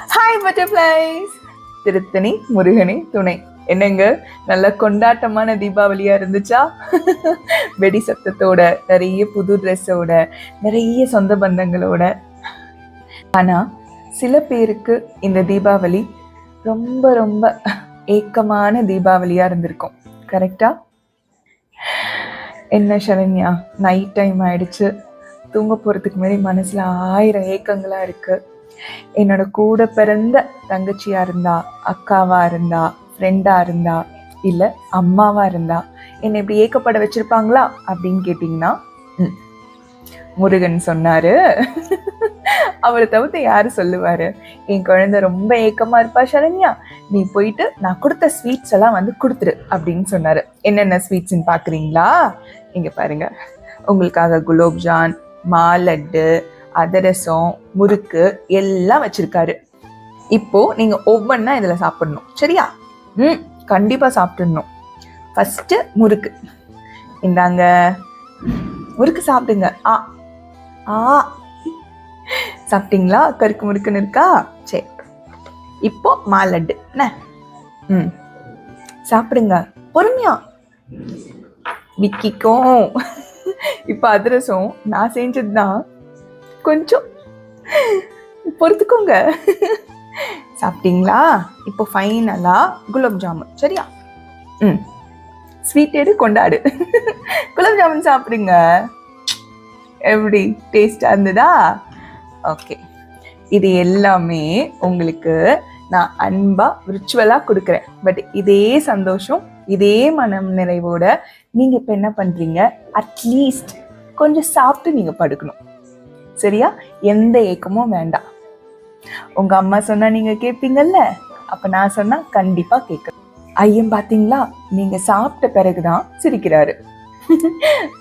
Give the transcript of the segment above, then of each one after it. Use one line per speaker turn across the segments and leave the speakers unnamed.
Hi butterflies. Tiruttani முருகனே துணை. என்னங்க நல்ல கொண்டாட்டமான தீபாவளியா இருந்துச்சா? வெடி சத்தத்தோட, நிறைய புது ட்ரெஸ்ஸோட, நிறைய சொந்த பந்தங்களோட. ஆனா சில பேருக்கு இந்த தீபாவளி ரொம்ப ரொம்ப ஏக்கமான தீபாவளியா இருந்திருக்கும். கரெக்டா? என்ன சரண்யா, நைட் டைம் ஆயிடுச்சு, தூங்க போறதுக்கு முன்னாடி மனசுல 1000 ஏக்கங்களா இருக்கு. என்னோட கூட பிறந்த தங்கச்சியா இருந்தா, அக்காவா இருந்தா, ஃப்ரெண்டா இருந்தா, இல்ல அம்மாவா இருந்தா என்னை இப்படி ஏக்கப்பட வச்சிருப்பாங்களா அப்படின்னு கேட்டீங்கன்னா, முருகன் சொன்னாரு. அவரை தவிர்த்து யாரு சொல்லுவாரு? என் குழந்தை ரொம்ப ஏக்கமா இருப்பா சரண்யா, நீ போயிட்டு நான் கொடுத்த ஸ்வீட்ஸ் எல்லாம் வந்து கொடுத்துரு அப்படின்னு சொன்னாரு. என்னென்ன ஸ்வீட்ஸ்ன்னு பாக்குறீங்களா? இங்க பாருங்க, உங்களுக்காக குலோப்ஜான், மாலட்டு, அதிரசம், முறுக்கு எல்லாம் வச்சிருக்காரு. இப்போ நீங்க ஒவ்வொன்னா இதுல சாப்பிடணும், சரியா? கண்டிப்பா சாப்பிடணும். ஃபர்ஸ்ட் முறுக்கு. இந்தாங்க முறுக்கு சாப்பிடுங்க. ஆ ஆ சாப்பிட்டீங்களா? கருக்கு முறுக்குன்னு இருக்கா? சரி, இப்போ மாலட்டு என்ன? சாப்பிடுங்க பொறுமையா, விக்கிக்கும். இப்ப அதிரசம் நான் செஞ்சதுதான், கொஞ்சம் பொறுத்துக்கோங்க. சாப்பிட்டீங்களா? இப்போ ஃபைனலா குலாப் ஜாமுன், சரியா? ஸ்வீட் எடு, கொண்டாடு. குலாப் ஜாமுன் சாப்பிடுங்க. எப்படி டேஸ்டா இருந்ததா? ஓகே, இது எல்லாமே உங்களுக்கு நான் அன்பா விர்ச்சுவலா கொடுக்குறேன். பட் இதே சந்தோஷம், இதே மனம் நிறைவோட நீங்க இப்ப என்ன பண்றீங்க? அட்லீஸ்ட் கொஞ்சம் சாப்பிட்டு நீங்க படுக்கணும், சரியா? எந்த ஏக்கமும் வேண்டாம். உங்க அம்மா சொன்னா நீங்க கேட்பீங்கல்ல, அப்ப நான் சொன்னா கண்டிப்பா கேட்க. ஐயன் பாத்தீங்களா, நீங்க சாப்பிட்ட பிறகுதான் சிரிக்கிறாரு.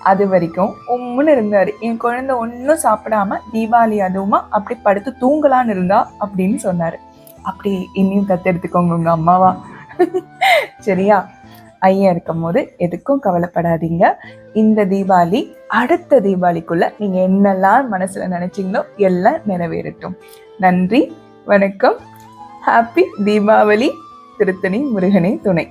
அது வரைக்கும் உம்முன்னு இருந்தாரு. என் குழந்தை ஒன்னும் சாப்பிடாம தீபாவளி அதுவுமா அப்படி படுத்து தூங்கலான்னு இருந்தா அப்படின்னு சொன்னாரு. அப்படி இன்னும் தத்தெடுத்துக்கோங்க உங்க அம்மாவா. சரியா? ஐயன் இருக்கும் போது எதுக்கும் கவலைப்படாதீங்க. இந்த தீபாவளி அடுத்த தீபாவளிக்குள்ள நீங்க என்னெல்லாம் மனசுல நினைச்சீங்களோ எல்லாம் நிறைவேறட்டும். நன்றி, வணக்கம். ஹாப்பி தீபாவளி. திருத்தணி முருகனே துணை.